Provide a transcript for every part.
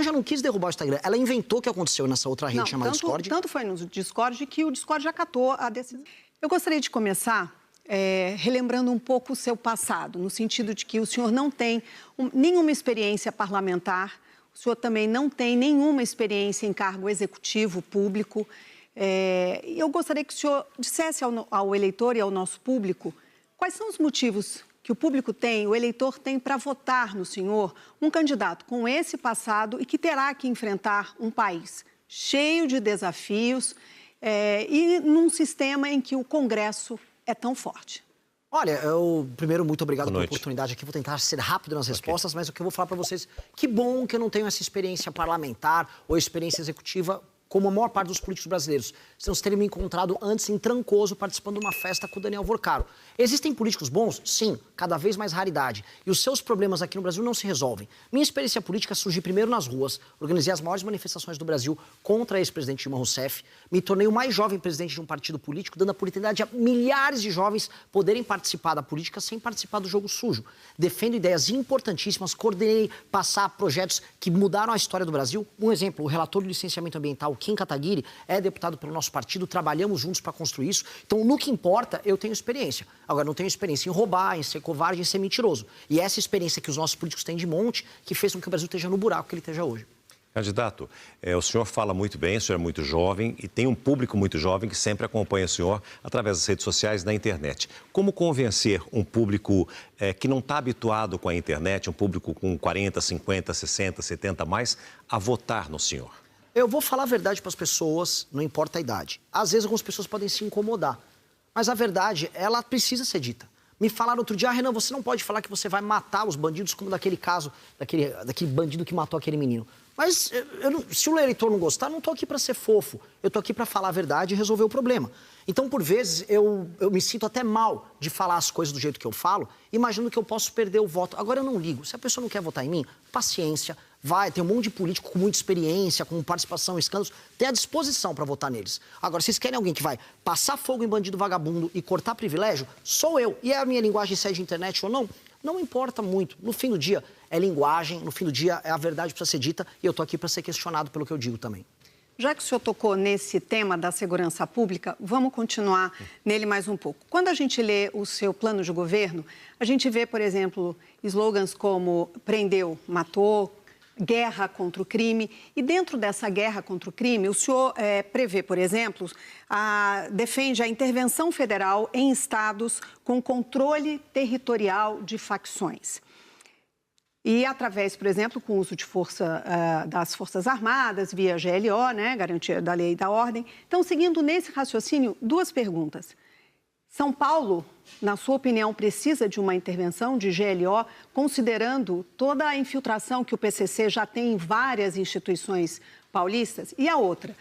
Janja não quis derrubar o Instagram, ela inventou o que aconteceu nessa outra rede chamada Discord. Tanto foi no Discord que o Discord já acatou a decisão. Eu gostaria de começar relembrando um pouco o seu passado, no sentido de que o senhor não tem nenhuma experiência parlamentar, o senhor também não tem nenhuma experiência em cargo executivo público. Eu gostaria que o senhor dissesse ao eleitor e ao nosso público quais são os motivos que o público tem, o eleitor tem para votar no senhor, um candidato com esse passado e que terá que enfrentar um país cheio de desafios e num sistema em que o Congresso é tão forte. Olha, primeiro, muito obrigado pela oportunidade aqui. Vou tentar ser rápido nas respostas, mas o que eu vou falar para vocês, que bom que eu não tenho essa experiência parlamentar ou experiência executiva como a maior parte dos políticos brasileiros. Vocês teriam me encontrado antes em Trancoso, participando de uma festa com o Daniel Vorcaro. Existem políticos bons? Sim, cada vez mais raridade. E os seus problemas aqui no Brasil não se resolvem. Minha experiência política surgiu primeiro nas ruas, organizei as maiores manifestações do Brasil contra a ex-presidente Dilma Rousseff, me tornei o mais jovem presidente de um partido político, dando a oportunidade a milhares de jovens poderem participar da política sem participar do jogo sujo. Defendo ideias importantíssimas, coordenei passar projetos que mudaram a história do Brasil. Um exemplo, o relator do licenciamento ambiental, Kim Kataguiri, é deputado pelo nosso partido, trabalhamos juntos para construir isso. Então, no que importa, eu tenho experiência. Agora, não tenho experiência em roubar, em ser covarde, em ser mentiroso. E essa experiência que os nossos políticos têm de monte, que fez com que o Brasil esteja no buraco que ele esteja hoje. Candidato, o senhor fala muito bem, o senhor é muito jovem e tem um público muito jovem que sempre acompanha o senhor através das redes sociais e da internet. Como convencer um público que não está habituado com a internet, um público com 40, 50, 60, 70 mais, a votar no senhor? Eu vou falar a verdade para as pessoas, não importa a idade. Às vezes algumas pessoas podem se incomodar, mas a verdade, ela precisa ser dita. Me falaram outro dia, Renan, você não pode falar que você vai matar os bandidos como daquele caso, daquele bandido que matou aquele menino. Mas se o eleitor não gostar, não estou aqui para ser fofo. Eu estou aqui para falar a verdade e resolver o problema. Então, por vezes, eu me sinto até mal de falar as coisas do jeito que eu falo, imaginando que eu posso perder o voto. Agora, eu não ligo. Se a pessoa não quer votar em mim, paciência. Tem um monte de político com muita experiência, com participação em escândalos, tem à disposição para votar neles. Agora, vocês querem alguém que vai passar fogo em bandido vagabundo e cortar privilégio? Sou eu. E é a minha linguagem se é de internet ou não? Não importa muito. No fim do dia, é linguagem, no fim do dia, é a verdade que precisa ser dita e eu estou aqui para ser questionado pelo que eu digo também. Já que o senhor tocou nesse tema da segurança pública, vamos continuar nele mais um pouco. Quando a gente lê o seu plano de governo, a gente vê, por exemplo, slogans como prendeu, matou, guerra contra o crime. E dentro dessa guerra contra o crime, o senhor prevê, por exemplo, defende a intervenção federal em estados com controle territorial de facções. E através, por exemplo, com o uso de força das Forças Armadas, via GLO, né, garantia da lei e da ordem. Então, seguindo nesse raciocínio, duas perguntas. São Paulo, na sua opinião, precisa de uma intervenção de GLO, considerando toda a infiltração que o PCC já tem em várias instituições paulistas? E a outra,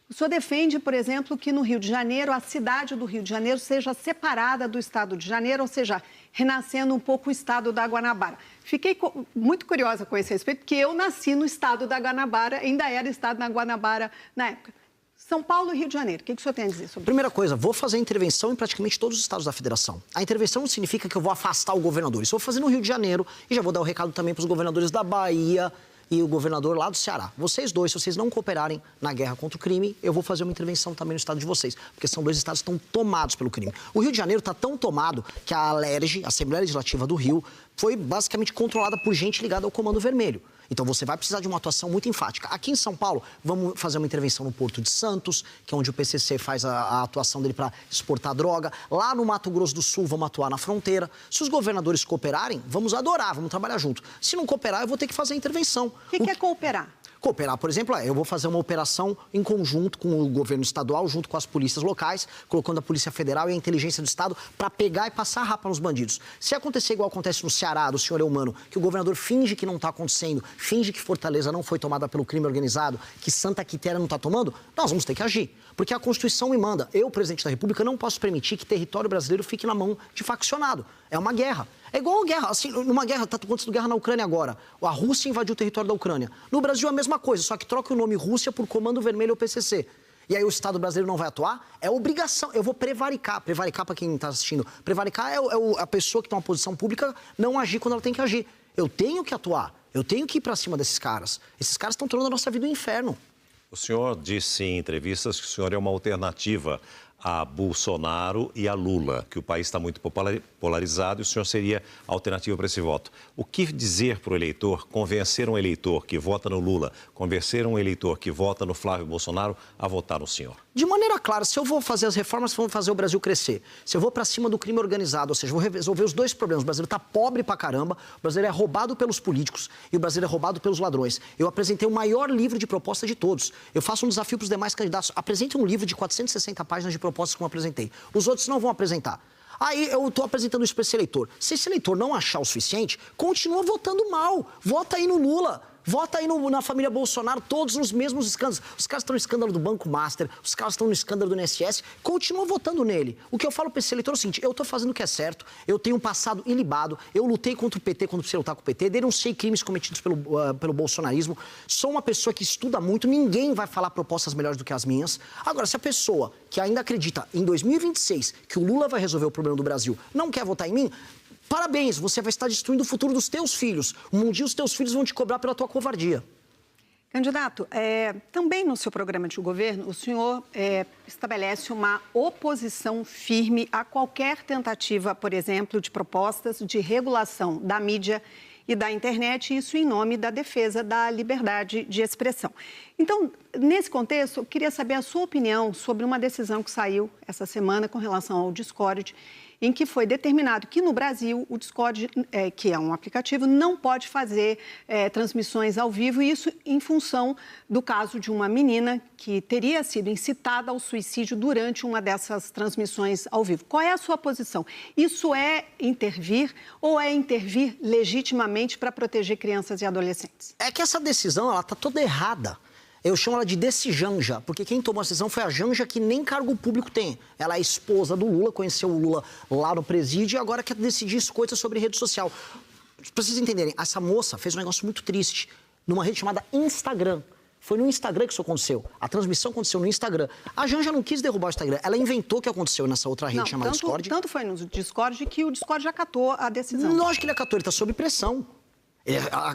o senhor defende, por exemplo, que no Rio de Janeiro, a cidade do Rio de Janeiro seja separada do estado de Janeiro, ou seja, renascendo um pouco o estado da Guanabara. Fiquei muito curiosa com esse respeito, porque eu nasci no estado da Guanabara, ainda era estado da Guanabara na época. São Paulo e Rio de Janeiro, o que o senhor tem a dizer sobre isso? Primeira coisa, vou fazer intervenção em praticamente todos os estados da federação. A intervenção não significa que eu vou afastar o governador. Isso eu vou fazer no Rio de Janeiro e já vou dar o recado também para os governadores da Bahia e o governador lá do Ceará. Vocês dois, se vocês não cooperarem na guerra contra o crime, eu vou fazer uma intervenção também no estado de vocês, porque são dois estados que estão tomados pelo crime. O Rio de Janeiro está tão tomado que a ALERJ, a Assembleia Legislativa do Rio, foi basicamente controlada por gente ligada ao Comando Vermelho. Então você vai precisar de uma atuação muito enfática. Aqui em São Paulo, vamos fazer uma intervenção no Porto de Santos, que é onde o PCC faz a atuação dele para exportar droga. Lá no Mato Grosso do Sul, vamos atuar na fronteira. Se os governadores cooperarem, vamos adorar, vamos trabalhar junto. Se não cooperar, eu vou ter que fazer a intervenção. O que é cooperar? Cooperar, por exemplo, eu vou fazer uma operação em conjunto com o governo estadual, junto com as polícias locais, colocando a Polícia Federal e a inteligência do Estado para pegar e passar a rapa nos bandidos. Se acontecer igual acontece no Ceará, do senhor Eumano, que o governador finge que não está acontecendo, finge que Fortaleza não foi tomada pelo crime organizado, que Santa Quitéria não está tomando, nós vamos ter que agir. Porque a Constituição me manda. Eu, presidente da República, não posso permitir que território brasileiro fique na mão de faccionado. É uma guerra. É igual a guerra, assim, numa guerra, está acontecendo guerra na Ucrânia agora. A Rússia invadiu o território da Ucrânia. No Brasil é a mesma coisa, só que troca o nome Rússia por Comando Vermelho ou PCC. E aí o Estado brasileiro não vai atuar? É obrigação. Eu vou prevaricar. Prevaricar, para quem está assistindo, prevaricar é a pessoa que tem uma posição pública não agir quando ela tem que agir. Eu tenho que atuar. Eu tenho que ir para cima desses caras. Esses caras estão tornando a nossa vida um inferno. O senhor disse em entrevistas que o senhor é uma alternativa a Bolsonaro e a Lula, que o país está muito polarizado e o senhor seria a alternativa para esse voto. O que dizer para o eleitor, convencer um eleitor que vota no Lula, convencer um eleitor que vota no Flávio Bolsonaro a votar no senhor? De maneira clara, se eu vou fazer as reformas que vão fazer o Brasil crescer, se eu vou para cima do crime organizado, ou seja, vou resolver os dois problemas, o brasileiro está pobre pra caramba, o brasileiro é roubado pelos políticos e o brasileiro é roubado pelos ladrões. Eu apresentei o maior livro de proposta de todos. Eu faço um desafio para os demais candidatos. Apresente um livro de 460 páginas de propostas como eu apresentei. Os outros não vão apresentar. Aí eu estou apresentando isso para esse eleitor. Se esse eleitor não achar o suficiente, continua votando mal. Vota aí no Lula. Vota aí na família Bolsonaro, todos nos mesmos escândalos. Os caras estão no escândalo do Banco Master, os caras estão no escândalo do INSS, continua votando nele. O que eu falo para esse eleitor é o seguinte, eu estou fazendo o que é certo, eu tenho um passado ilibado, eu lutei contra o PT quando precisei lutar com o PT, denunciei crimes cometidos pelo bolsonarismo, sou uma pessoa que estuda muito, ninguém vai falar propostas melhores do que as minhas. Agora, se a pessoa que ainda acredita em 2026 que o Lula vai resolver o problema do Brasil não quer votar em mim, parabéns, você vai estar destruindo o futuro dos teus filhos. Um dia os teus filhos vão te cobrar pela tua covardia. Candidato, também no seu programa de governo, o senhor estabelece uma oposição firme a qualquer tentativa, por exemplo, de propostas de regulação da mídia e da internet, isso em nome da defesa da liberdade de expressão. Então, nesse contexto, eu queria saber a sua opinião sobre uma decisão que saiu essa semana com relação ao Discord, em que foi determinado que no Brasil o Discord, que é um aplicativo, não pode fazer transmissões ao vivo, e isso em função do caso de uma menina que teria sido incitada ao suicídio durante uma dessas transmissões ao vivo. Qual é a sua posição? Isso é intervir ou é intervir legitimamente para proteger crianças e adolescentes? É que essa decisão, ela está toda errada. Eu chamo ela de Janja, porque quem tomou a decisão foi a Janja, que nem cargo público tem. Ela é esposa do Lula, conheceu o Lula lá no presídio e agora quer decidir coisas sobre rede social. Para vocês entenderem, essa moça fez um negócio muito triste numa rede chamada Instagram. Foi no Instagram que isso aconteceu. A transmissão aconteceu no Instagram. A Janja não quis derrubar o Instagram. Ela inventou o que aconteceu nessa outra rede chamada Discord. Tanto foi no Discord que o Discord já acatou a decisão. Lógico que ele acatou, ele está sob pressão.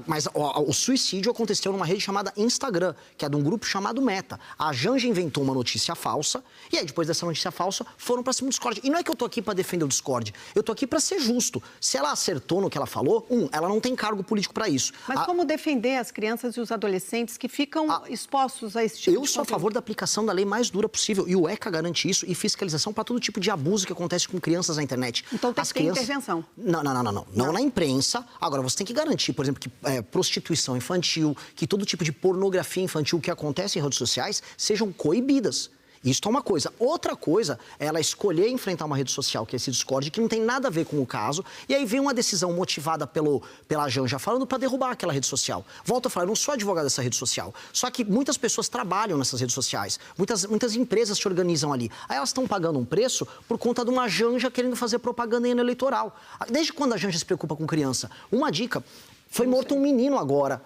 Mas o suicídio aconteceu numa rede chamada Instagram, que é de um grupo chamado Meta. A Janja inventou uma notícia falsa, e aí depois dessa notícia falsa, foram pra cima do Discord. E não é que eu tô aqui pra defender o Discord, eu tô aqui pra ser justo. Se ela acertou no que ela falou, ela não tem cargo político pra isso. Mas como defender as crianças e os adolescentes que ficam expostos a esse tipo de Eu sou a favor da aplicação da lei mais dura possível, e o ECA garante isso, e fiscalização pra todo tipo de abuso que acontece com crianças na internet. Então tem que ter intervenção. Não na imprensa. Agora, você tem que garantir, por exemplo, que prostituição infantil, que todo tipo de pornografia infantil que acontece em redes sociais sejam coibidas. Isso é uma coisa. Outra coisa é ela escolher enfrentar uma rede social, que é esse Discord, que não tem nada a ver com o caso, e aí vem uma decisão motivada pela Janja falando para derrubar aquela rede social. Volto a falar, eu não sou advogado dessa rede social, só que muitas pessoas trabalham nessas redes sociais, muitas empresas se organizam ali. Aí elas estão pagando um preço por conta de uma Janja querendo fazer propaganda em ano eleitoral. Desde quando a Janja se preocupa com criança? Uma dica, foi morto um menino agora.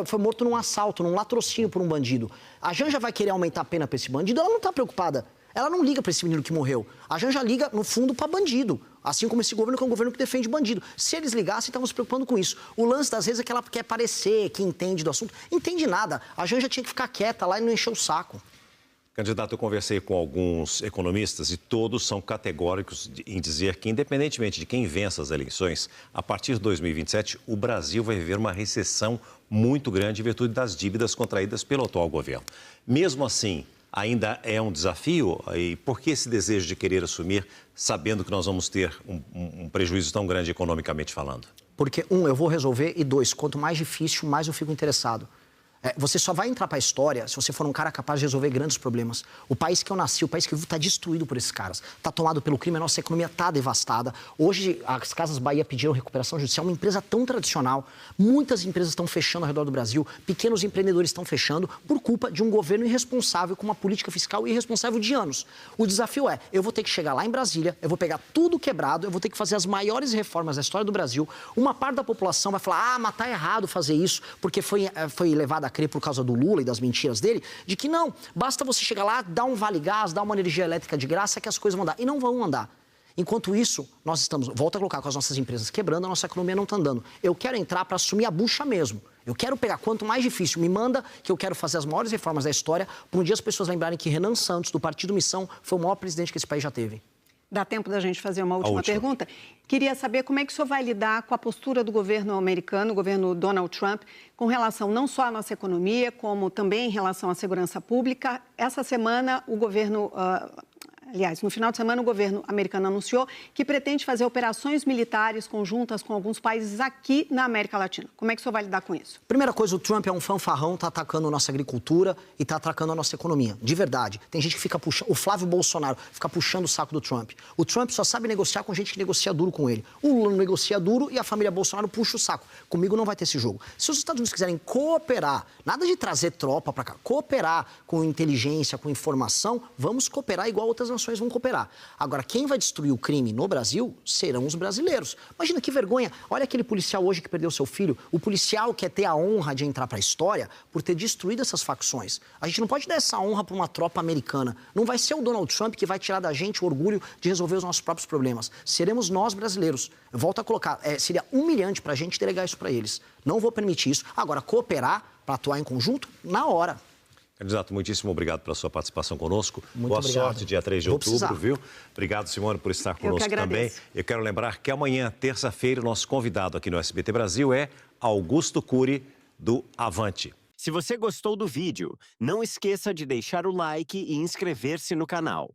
Foi morto num assalto, num latrocínio por um bandido. A Janja vai querer aumentar a pena para esse bandido? Ela não está preocupada. Ela não liga para esse menino que morreu. A Janja liga, no fundo, para bandido. Assim como esse governo, que é um governo que defende bandido. Se eles ligassem, estavam se preocupando com isso. O lance, das vezes, é que ela quer parecer que entende do assunto. Entende nada. A Janja tinha que ficar quieta lá e não encher o saco. Candidato, eu conversei com alguns economistas e todos são categóricos em dizer que, independentemente de quem vença as eleições, a partir de 2027, o Brasil vai viver uma recessão muito grande em virtude das dívidas contraídas pelo atual governo. Mesmo assim, ainda é um desafio? E por que esse desejo de querer assumir, sabendo que nós vamos ter um prejuízo tão grande economicamente falando? Porque, eu vou resolver, e dois, quanto mais difícil, mais eu fico interessado. Você só vai entrar para a história se você for um cara capaz de resolver grandes problemas. O país que eu nasci, o país que eu vivo, está destruído por esses caras. Está tomado pelo crime, a nossa economia está devastada. Hoje, as Casas Bahia pediram recuperação judicial, uma empresa tão tradicional. Muitas empresas estão fechando ao redor do Brasil, pequenos empreendedores estão fechando por culpa de um governo irresponsável, com uma política fiscal irresponsável de anos. O desafio é, eu vou ter que chegar lá em Brasília, eu vou pegar tudo quebrado, eu vou ter que fazer as maiores reformas da história do Brasil. Uma parte da população vai falar, mas tá errado fazer isso, porque foi levado a crer por causa do Lula e das mentiras dele, de que não, basta você chegar lá, dar um vale gás, dar uma energia elétrica de graça que as coisas vão andar. E não vão andar. Enquanto isso, nós estamos, volta a colocar, com as nossas empresas quebrando, a nossa economia não está andando. Eu quero entrar para assumir a bucha mesmo. Eu quero pegar, quanto mais difícil, me manda que eu quero fazer as maiores reformas da história, para um dia as pessoas lembrarem que Renan Santos, do Partido Missão, foi o maior presidente que esse país já teve. Dá tempo da gente fazer uma última pergunta? Queria saber como é que o senhor vai lidar com a postura do governo americano, o governo Donald Trump, com relação não só à nossa economia, como também em relação à segurança pública. Essa semana, o governo... Aliás, no final de semana, o governo americano anunciou que pretende fazer operações militares conjuntas com alguns países aqui na América Latina. Como é que o senhor vai lidar com isso? Primeira coisa, o Trump é um fanfarrão, está atacando a nossa agricultura e está atacando a nossa economia. De verdade. Tem gente que fica puxando... O Flávio Bolsonaro fica puxando o saco do Trump. O Trump só sabe negociar com gente que negocia duro com ele. O Lula negocia duro e a família Bolsonaro puxa o saco. Comigo não vai ter esse jogo. Se os Estados Unidos quiserem cooperar, nada de trazer tropa para cá, cooperar com inteligência, com informação, vamos cooperar igual outras nações vão cooperar. Agora, quem vai destruir o crime no Brasil serão os brasileiros. Imagina que vergonha. Olha aquele policial hoje que perdeu seu filho. O policial quer ter a honra de entrar para a história por ter destruído essas facções. A gente não pode dar essa honra para uma tropa americana. Não vai ser o Donald Trump que vai tirar da gente o orgulho de resolver os nossos próprios problemas. Seremos nós, brasileiros. Eu volto a colocar. Seria humilhante para a gente delegar isso para eles. Não vou permitir isso. Agora, cooperar para atuar em conjunto, na hora. Candidato, muitíssimo obrigado pela sua participação conosco. Boa obrigado. Sorte, dia 3 de outubro, viu? Obrigado, Simone, por estar conosco também. Eu quero lembrar que amanhã, terça-feira, o nosso convidado aqui no SBT Brasil é Augusto Cury, do Avante. Se você gostou do vídeo, não esqueça de deixar o like e inscrever-se no canal.